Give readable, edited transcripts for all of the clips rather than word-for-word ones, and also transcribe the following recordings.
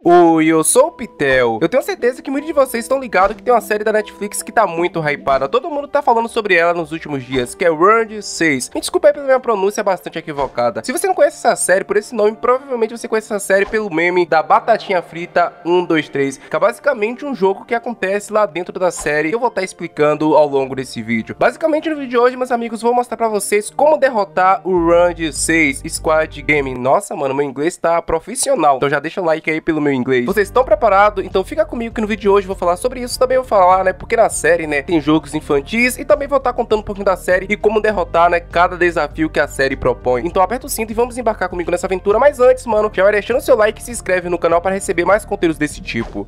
Oi, eu sou o Pitel. Eu tenho certeza que muitos de vocês estão ligados que tem uma série da Netflix que tá muito hypada. Todo mundo tá falando sobre ela nos últimos dias, que é Round 6. Me desculpa aí pela minha pronúncia bastante equivocada. Se você não conhece essa série por esse nome, provavelmente você conhece essa série pelo meme da Batatinha Frita 1, 2, 3, que é basicamente um jogo que acontece lá dentro da série que eu vou estar explicando ao longo desse vídeo. Basicamente no vídeo de hoje, meus amigos, vou mostrar pra vocês como derrotar o Round 6 Squad Game. Nossa, mano, meu inglês tá profissional, então já deixa o like aí pelo meu inglês. Vocês estão preparados? Então fica comigo que no vídeo de hoje eu vou falar sobre isso. Também vou falar, né, porque na série, né, tem jogos infantis e também vou estar contando um pouquinho da série e como derrotar, né, cada desafio que a série propõe. Então aperta o cinto e vamos embarcar comigo nessa aventura. Mas antes, mano, já vai deixando o seu like e se inscreve no canal para receber mais conteúdos desse tipo.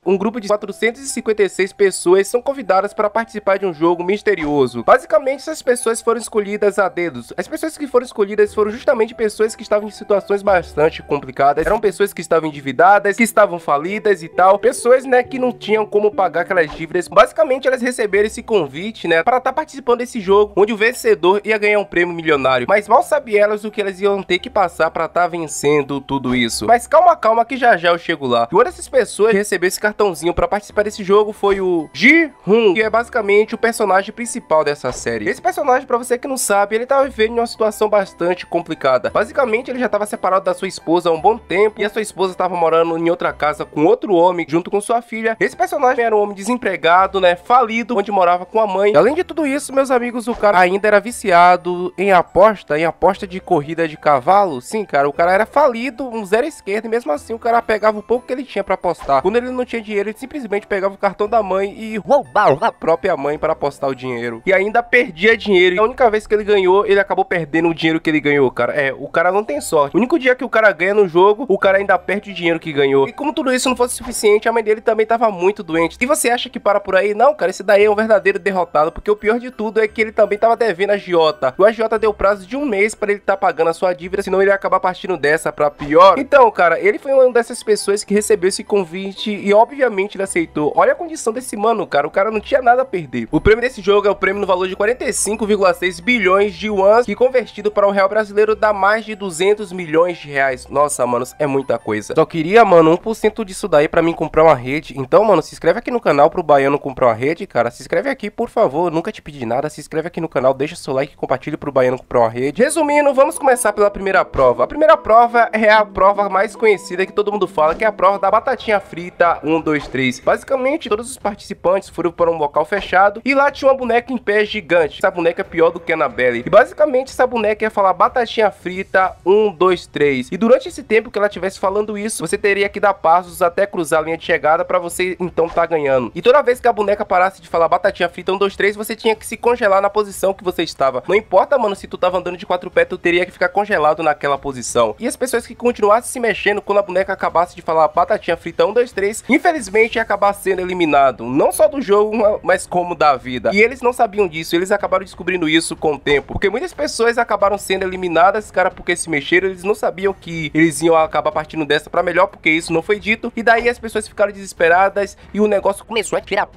Um grupo de 456 pessoas são convidadas para participar de um jogo misterioso. Basicamente, essas pessoas foram escolhidas a dedos. As pessoas que foram escolhidas foram justamente pessoas que estavam em situações bastante complicadas. Eram pessoas que estavam endividadas, que estavam falidas e tal. Pessoas, né, que não tinham como pagar aquelas dívidas. Basicamente, elas receberam esse convite, né, para estar participando desse jogo, onde o vencedor ia ganhar um prêmio milionário. Mas mal sabiam elas o que elas iam ter que passar para estar vencendo tudo isso. Mas calma, calma, que já já eu chego lá. E uma dessas pessoas que recebeu esse cartãozinho para participar desse jogo foi o Ji-Hoon, que é basicamente o personagem principal dessa série. Esse personagem, para você que não sabe, ele tava vivendo em uma situação bastante complicada. Basicamente, ele já estava separado da sua esposa há um bom tempo e a sua esposa estava morando em outra casa com outro homem junto com sua filha. Esse personagem era um homem desempregado, né, falido, onde morava com a mãe. E além de tudo isso, meus amigos, o cara ainda era viciado em aposta de corrida de cavalo. Sim, cara, o cara era falido, um zero esquerda, e mesmo assim o cara pegava o pouco que ele tinha para apostar. Quando ele não tinha dinheiro, ele simplesmente pegava o cartão da mãe e roubava a própria mãe para apostar o dinheiro. E ainda perdia dinheiro. E a única vez que ele ganhou, ele acabou perdendo o dinheiro que ele ganhou, cara. O cara não tem sorte. O único dia que o cara ganha no jogo, o cara ainda perde o dinheiro que ganhou. E como tudo isso não fosse suficiente, a mãe dele também tava muito doente. E você acha que para por aí? Não, cara, esse daí é um verdadeiro derrotado, porque o pior de tudo é que ele também tava devendo a agiota. O agiota deu prazo de um mês para ele estar pagando a sua dívida, senão ele ia acabar partindo dessa pra pior. Então, cara, ele foi uma dessas pessoas que recebeu esse convite e obviamente ele aceitou. Olha a condição desse mano, cara. O cara não tinha nada a perder. O prêmio desse jogo é o prêmio no valor de 45,6 bilhões de yuans, que convertido para o real brasileiro dá mais de 200 milhões de reais. Nossa, manos, é muita coisa. Só queria, mano, 1% disso daí pra mim comprar uma rede. Então, mano, se inscreve aqui no canal pro Baiano comprar uma rede, cara. Se inscreve aqui, por favor. Eu nunca te pedi nada. Se inscreve aqui no canal, deixa seu like e compartilha pro Baiano comprar uma rede. Resumindo, vamos começar pela primeira prova. A primeira prova é a prova mais conhecida que todo mundo fala, que é a prova da batatinha frita 1, 2, 3. Basicamente, todos os participantes foram para um local fechado e lá tinha uma boneca em pé gigante. Essa boneca é pior do que a Annabelle. E basicamente essa boneca ia falar batatinha frita 1, 2, 3. E durante esse tempo que ela estivesse falando isso, você teria que dar passos até cruzar a linha de chegada para você então tá ganhando. E toda vez que a boneca parasse de falar batatinha frita 1, 2, 3, você tinha que se congelar na posição que você estava. Não importa, mano, se tu tava andando de 4 pés, tu teria que ficar congelado naquela posição. E as pessoas que continuassem se mexendo quando a boneca acabasse de falar batatinha frita 1, 2, 3, infelizmente ia acabar sendo eliminado, não só do jogo, mas como da vida. E eles não sabiam disso, eles acabaram descobrindo isso com o tempo, porque muitas pessoas acabaram sendo eliminadas, cara, porque se mexeram. Eles não sabiam que eles iam acabar partindo dessa pra melhor, porque isso não foi dito, e daí as pessoas ficaram desesperadas e o negócio começou a tirar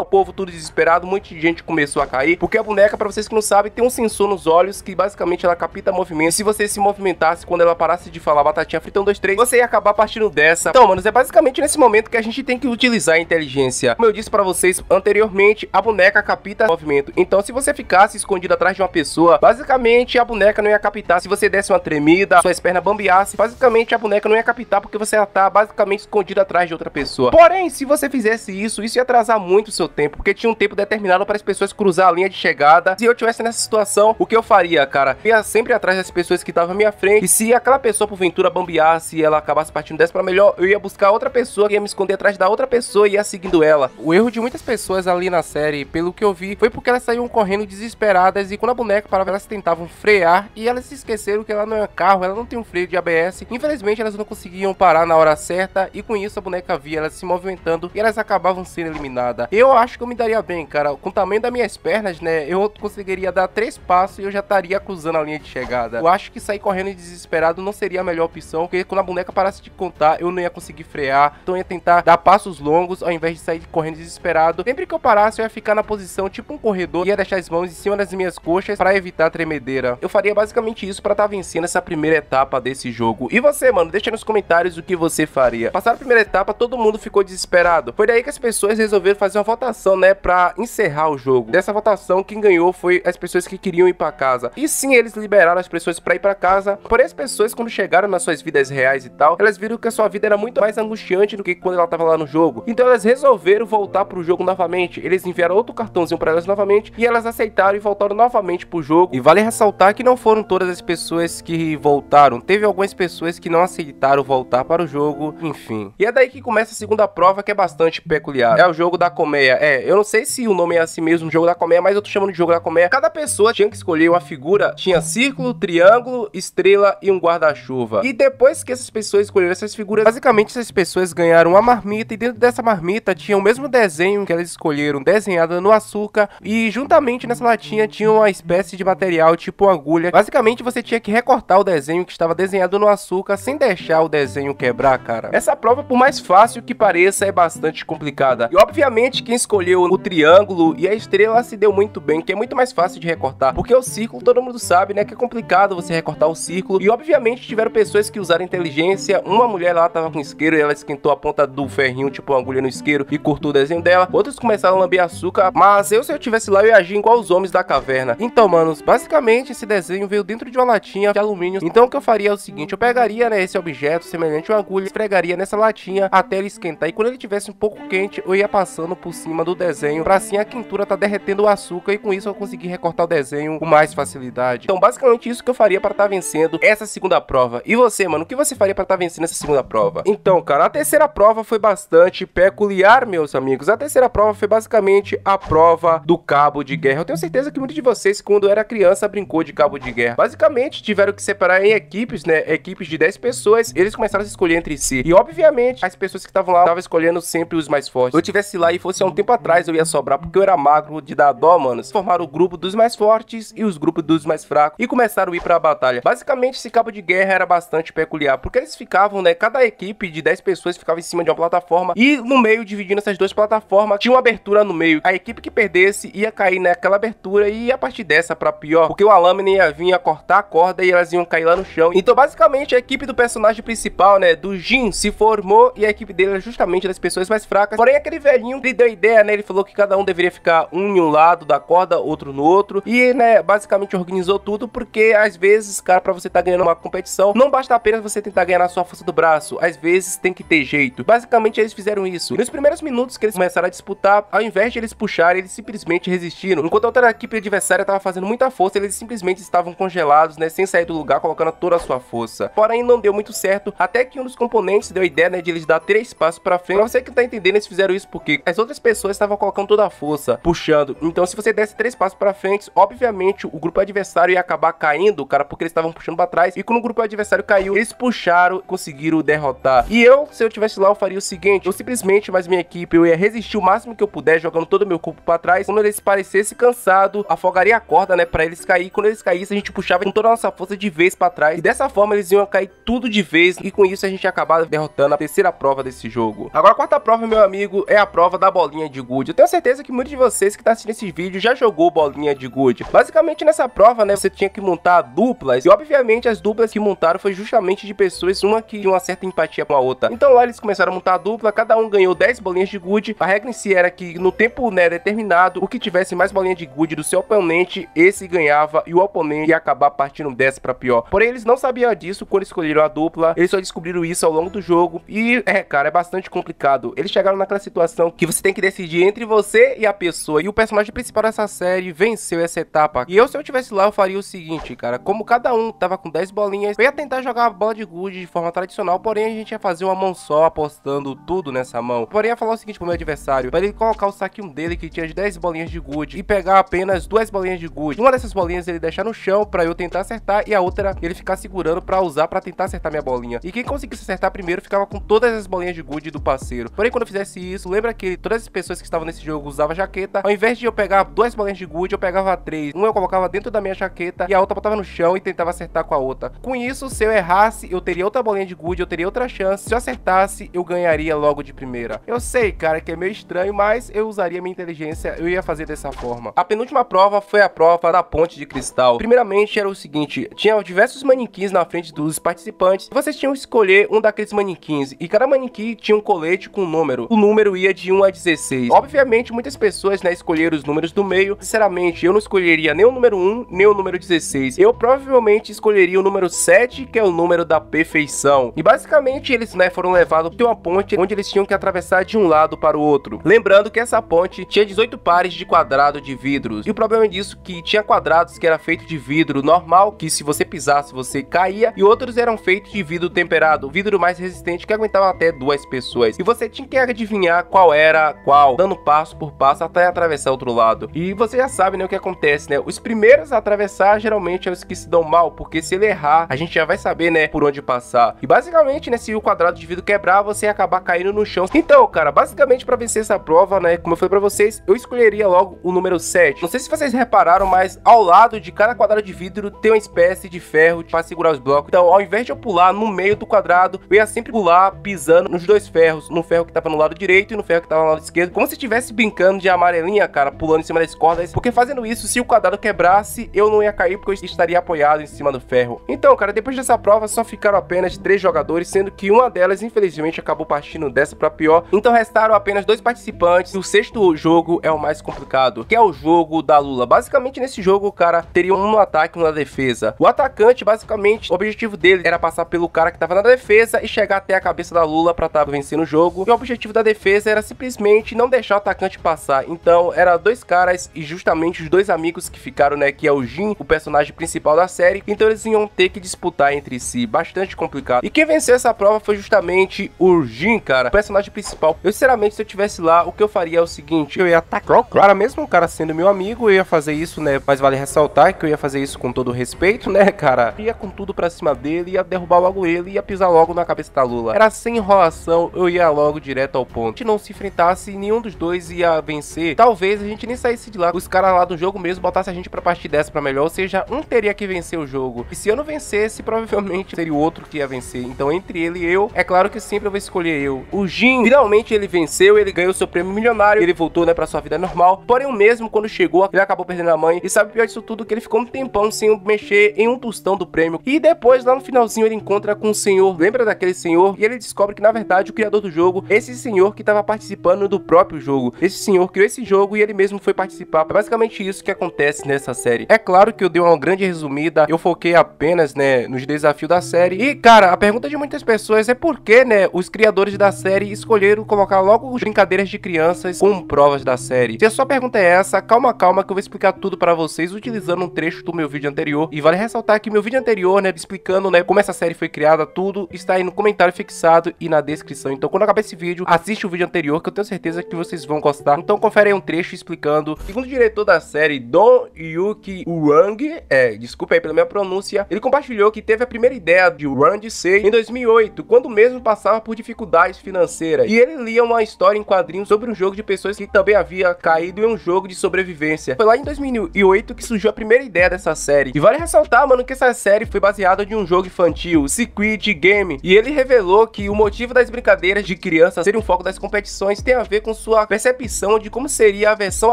o povo tudo desesperado, muita gente começou a cair, porque a boneca, pra vocês que não sabem, tem um sensor nos olhos que basicamente ela capta movimento. Se você se movimentasse quando ela parasse de falar batatinha frita 1, 2, 3, você ia acabar partindo dessa. Então, manos, é basicamente nesse momento que a gente tem que utilizar a inteligência. Como eu disse pra vocês anteriormente, a boneca capta movimento. Então, se você ficasse escondido atrás de uma pessoa, basicamente a boneca não ia captar. Se você desse uma tremida, suas pernas bambeassem, basicamente a boneca não ia captar, porque você ia estar basicamente escondido atrás de outra pessoa. Porém, se você fizesse isso ia atrasar muito o seu tempo, porque tinha um tempo determinado para as pessoas cruzar a linha de chegada. Se eu tivesse nessa situação, o que eu faria, cara? Eu ia sempre atrás das pessoas que estavam à minha frente, e se aquela pessoa porventura bambeasse e ela acabasse partindo dessa pra melhor, eu ia buscar outra pessoa, ia me esconder atrás da outra pessoa e ia seguindo ela. O erro de muitas pessoas ali na série, pelo que eu vi, foi porque elas saíam correndo desesperadas e quando a boneca parava, elas tentavam frear e elas se esqueceram que ela não é carro, ela não tem um freio de ABS. Infelizmente, elas não conseguiam parar na hora certa e com isso a boneca via elas se movimentando e elas acabavam sendo eliminadas. Eu acho que eu me daria bem, cara. Com o tamanho das minhas pernas, né, eu conseguiria dar 3 passos e eu já estaria cruzando a linha de chegada. Eu acho que sair correndo desesperado não seria a melhor opção, porque quando a boneca parasse de contar, eu não ia conseguir frear, então eu ia tentar dar passos longos ao invés de sair correndo desesperado. Sempre que eu parasse, eu ia ficar na posição tipo um corredor e ia deixar as mãos em cima das minhas coxas para evitar a tremedeira. Eu faria basicamente isso para estar vencendo essa primeira etapa desse jogo. E você, mano, deixa nos comentários o que você faria. Passaram a primeira etapa, todo mundo ficou desesperado. Foi daí que as pessoas resolveram fazer uma votação, né, para encerrar o jogo. Dessa votação, quem ganhou foi as pessoas que queriam ir para casa. E sim, eles liberaram as pessoas para ir para casa. Porém, as pessoas, quando chegaram nas suas vidas reais e tal, elas viram que a sua vida era muito mais angustiante do que quando ela tava lá no jogo. Então elas resolveram voltar pro jogo novamente. Eles enviaram outro cartãozinho para elas novamente e elas aceitaram e voltaram novamente pro jogo. E vale ressaltar que não foram todas as pessoas que voltaram. Teve algumas pessoas que não aceitaram voltar para o jogo, enfim. E é daí que começa a segunda prova, que é bastante peculiar. É o jogo da colmeia. Eu não sei se o nome é assim mesmo, jogo da colmeia, mas eu tô chamando de jogo da colmeia. Cada pessoa tinha que escolher uma figura. Tinha círculo, triângulo, estrela e um guarda-chuva. E depois que essas pessoas escolheram essas figuras, basicamente essas pessoas ganharam uma marmita e dentro dessa marmita tinha o mesmo desenho que elas escolheram, desenhado no açúcar, e juntamente nessa latinha tinha uma espécie de material tipo uma agulha. Basicamente você tinha que recortar o desenho que estava desenhado no açúcar sem deixar o desenho quebrar, cara. Essa prova, por mais fácil que pareça, é bastante complicada. E obviamente quem escolheu o triângulo e a estrela se deu muito bem, que é muito mais fácil de recortar, porque o círculo todo mundo sabe, né, que é complicado você recortar o círculo. E obviamente tiveram pessoas que usaram inteligência. Uma mulher lá tava com isqueiro e ela esquentou a ponta do ferrinho, tipo uma agulha no isqueiro, e cortou o desenho dela. Outros começaram a lamber açúcar, mas se eu tivesse lá, eu ia agir igual os homens da caverna. Então, manos, basicamente esse desenho veio dentro de uma latinha de alumínio. Então o que eu faria é o seguinte: eu pegaria, né, esse objeto semelhante a uma agulha, esfregaria nessa latinha até ele esquentar, e quando ele tivesse um pouco quente, eu ia passando por cima do desenho, pra assim a quentura tá derretendo o açúcar, e com isso eu consegui recortar o desenho com mais facilidade. Então basicamente isso que eu faria para estar vencendo essa segunda prova. E você, mano, o que você faria para estar vencendo essa segunda prova? Então, cara, a terceira prova foi bastante peculiar, meus amigos. A terceira prova foi basicamente a prova do cabo de guerra. Eu tenho certeza que muitos de vocês, quando era criança, brincou de cabo de guerra. Basicamente, tiveram que separar em equipes, né? Equipes de 10 pessoas. Eles começaram a se escolher entre si. E, obviamente, as pessoas que estavam lá estavam escolhendo sempre os mais fortes. Se eu tivesse lá e fosse há um tempo atrás, eu ia sobrar, porque eu era magro de dar dó, mano. Formaram o grupo dos mais fortes e os grupos dos mais fracos e começaram a ir pra batalha. Basicamente, esse cabo de guerra era bastante peculiar, porque eles ficavam, né? Cada equipe de 10 pessoas ficava em cima de uma plataforma e no meio, dividindo essas duas plataformas, tinha uma abertura no meio. A equipe que perdesse ia cair naquela abertura e ia partir dessa pra pior, porque uma lâmina ia vir a cortar a corda e elas iam cair lá no chão. Então, basicamente, a equipe do personagem principal, né, do Jin, se formou e a equipe dele era justamente das pessoas mais fracas. Porém, aquele velhinho, ele deu ideia, né? Ele falou que cada um deveria ficar um em um lado da corda, outro no outro. E, né, basicamente organizou tudo, porque às vezes, cara, pra você tá ganhando uma competição, não basta apenas você tentar ganhar na sua força do braço. Às vezes tem que ter jeito. Basicamente, eles fizeram isso. E nos primeiros minutos que eles começaram a disputar, ao invés de eles puxarem, eles simplesmente resistiram. Enquanto a outra equipe adversária tava fazendo muita força, eles simplesmente estavam congelados, né, sem sair do lugar, colocando toda a sua força. Porém, não deu muito certo, até que um dos componentes deu a ideia, né, de eles dar 3 passos pra frente. Pra você que tá entendendo, eles fizeram isso porque as outras pessoas estavam colocando toda a força, puxando. Então, se você desse 3 passos pra frente, obviamente, o grupo adversário ia acabar caindo, cara, porque eles estavam puxando pra trás. E quando o grupo adversário caiu, eles puxaram, conseguiram derrotar. E eu, se eu tivesse lá, eu faria o seguinte: eu simplesmente, mais minha equipe, eu ia resistir o máximo que eu puder, jogando todo o meu corpo pra trás. Quando eles parecessem cansados, afogaria a corda, né, pra eles cair. Quando eles caíssem, a gente puxava com toda a nossa força de vez pra trás. E dessa forma, eles iam cair tudo de vez. E com isso, a gente ia acabar derrotando a terceira prova desse jogo. Agora, a quarta prova, meu amigo, é a prova da bolinha de gude. Eu tenho certeza que muitos de vocês que tá assistindo esse vídeo já jogou bolinha de gude. Basicamente, nessa prova, né, você tinha que montar duplas. E, obviamente, as duplas que montaram foi justamente de pessoas, uma que tinha uma certa empatia com a outra. Então, lá eles começaram a montar a dupla. Cada um ganhou 10 bolinhas de gude. A regra em si era que, no tempo, né, determinado, o que tivesse mais bolinha de gude do seu oponente, esse ganhava. E o oponente ia acabar partindo dessa pra pior. Porém, eles não sabiam disso quando escolheram a dupla. Eles só descobriram isso ao longo do jogo. E, cara, é bastante complicado. Eles chegaram naquela situação que você tem que decidir entre você e a pessoa. E o personagem principal dessa série venceu essa etapa. E eu, se eu tivesse lá, eu faria o seguinte, cara. Como cada um tava com 10 bolinhas, eu ia tentar jogar a bola de gude de forma tradicional. Porém, a gente ia fazer uma mão só, apostando tudo nessa mão. Porém, ia falar o seguinte pro meu adversário: para ele colocar o saquinho dele, que tinha de 10 bolinhas de gude, e pegar apenas 2 bolinhas de gude. Uma dessas bolinhas ele deixar no chão pra eu tentar acertar, e a outra ele ficar segurando pra usar pra tentar acertar minha bolinha. E quem conseguisse acertar primeiro ficava com todas as bolinhas de gude do parceiro. Porém, quando eu fizesse isso, lembra que todas as pessoas que estavam nesse jogo usavam jaqueta. Ao invés de eu pegar 2 bolinhas de gude, eu pegava 3. Uma eu colocava dentro da minha jaqueta e a outra botava no chão e tentava acertar com a outra. Com isso, se eu errasse, eu teria outra bolinha de gude, eu teria outra chance. Se eu acertasse, quebrasse, eu ganharia logo de primeira. Eu sei, cara, que é meio estranho, mas eu usaria minha inteligência, eu ia fazer dessa forma. A penúltima prova foi a prova da ponte de cristal. Primeiramente era o seguinte, tinha diversos manequins na frente dos participantes, e vocês tinham que escolher um daqueles manequins, e cada manequim tinha um colete com um número. O número ia de 1 a 16. Obviamente, muitas pessoas, né, escolheram os números do meio. Sinceramente, eu não escolheria nem o número 1, nem o número 16. Eu provavelmente escolheria o número 7, que é o número da perfeição. E basicamente, eles, né, foram levados de uma ponte onde eles tinham que atravessar de um lado para o outro. Lembrando que essa ponte tinha 18 pares de quadrado de vidros. E o problema disso é que tinha quadrados que era feito de vidro normal, que se você pisasse, você caía. E outros eram feitos de vidro temperado, vidro mais resistente, que aguentava até 2 pessoas. E você tinha que adivinhar qual era qual, dando passo por passo até atravessar outro lado. E você já sabe, né, o que acontece, né? Os primeiros a atravessar geralmente são os que se dão mal, porque se ele errar, a gente já vai saber, né, por onde passar. E basicamente, né, se o quadrado de vidro quebrar, você ia acabar caindo no chão. Então, cara, basicamente para vencer essa prova, né, como eu falei para vocês, eu escolheria logo o número 7. Não sei se vocês repararam, mas ao lado de cada quadrado de vidro tem uma espécie de ferro para segurar os blocos. Então, ao invés de eu pular no meio do quadrado, eu ia sempre pular pisando nos dois ferros, no ferro que tava no lado direito e no ferro que tava no lado esquerdo, como se estivesse brincando de amarelinha, cara, pulando em cima das cordas, porque fazendo isso, se o quadrado quebrasse, eu não ia cair porque eu estaria apoiado em cima do ferro. Então, cara, depois dessa prova só ficaram apenas 3 jogadores, sendo que uma delas, infelizmente, acabou partindo dessa pra pior. Então restaram apenas 2 participantes. E o sexto jogo é o mais complicado, que é o jogo da Lula. Basicamente, nesse jogo, o cara teria um no ataque e um na defesa. O atacante, basicamente, o objetivo dele era passar pelo cara que tava na defesa e chegar até a cabeça da Lula pra estar vencendo o jogo. E o objetivo da defesa era simplesmente não deixar o atacante passar. Então, era 2 caras e justamente os 2 amigos que ficaram, né, que é o Jin, o personagem principal da série. Então, eles iam ter que disputar entre si, bastante complicado. E quem venceu essa prova foi justamente o Jin, cara, o personagem principal. Eu, sinceramente, se eu tivesse lá, o que eu faria é o seguinte, eu ia atacar o cara, mesmo o cara sendo meu amigo, eu ia fazer isso, né, mas vale ressaltar que eu ia fazer isso com todo respeito, né, cara, ia com tudo pra cima dele, ia derrubar logo ele, ia pisar logo na cabeça da Lula. Era sem enrolação, eu ia logo direto ao ponto. Se não se enfrentasse, nenhum dos dois ia vencer, talvez a gente nem saísse de lá, os caras lá do jogo mesmo botassem a gente pra partir dessa pra melhor, ou seja, um teria que vencer o jogo, e se eu não vencesse, provavelmente seria o outro que ia vencer. Então, entre ele e eu, é claro que sempre eu vou escolher eu. O Jin, finalmente ele venceu, ele ganhou seu prêmio milionário, ele voltou, né, pra sua vida normal, porém o mesmo, quando chegou, ele acabou perdendo a mãe, e sabe o pior disso tudo, que ele ficou um tempão sem mexer em um tostão do prêmio, e depois, lá no finalzinho, ele encontra com o senhor, lembra daquele senhor? E ele descobre que, na verdade, o criador do jogo, esse senhor que tava participando do próprio jogo, esse senhor criou esse jogo e ele mesmo foi participar. É basicamente isso que acontece nessa série. É claro que eu dei uma grande resumida, eu foquei apenas, né, nos desafios da série, e, cara, a pergunta de muitas pessoas é por que, né, os criadores da série escolheram colocar logo as brincadeiras de crianças como provas da série. Se a sua pergunta é essa, calma que eu vou explicar tudo pra vocês utilizando um trecho do meu vídeo anterior. E vale ressaltar que meu vídeo anterior, né, explicando, né, como essa série foi criada, tudo está aí no comentário fixado e na descrição. Então, quando acabar esse vídeo, assiste o vídeo anterior que eu tenho certeza que vocês vão gostar. Então, confere aí um trecho explicando. Segundo o diretor da série, Don Yuki Wang, desculpa aí pela minha pronúncia, ele compartilhou que teve a primeira ideia de Run Sei em 2008, quando mesmo passava por dificuldades financeiras. E ele lia uma história em quadrinhos sobre um jogo de pessoas que também havia caído em um jogo de sobrevivência. Foi lá em 2008 que surgiu a primeira ideia dessa série. E vale ressaltar, mano, que essa série foi baseada em um jogo infantil, Squid Game. E ele revelou que o motivo das brincadeiras de criança serem um foco das competições tem a ver com sua percepção de como seria a versão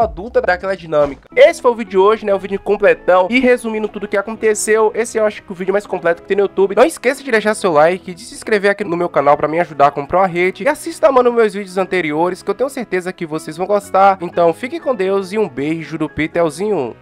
adulta daquela dinâmica. Esse foi o vídeo de hoje, né, o vídeo completão. E resumindo tudo o que aconteceu, esse eu acho que o vídeo mais completo que tem no YouTube. Não esqueça de deixar seu like, de se inscrever aqui no meu canal pra me ajudar a comprar uma rede. E assista, mano, meus vídeos anteriores, que eu tenho certeza que vocês vão gostar. Então, fique com Deus e um beijo do Pitelzinho.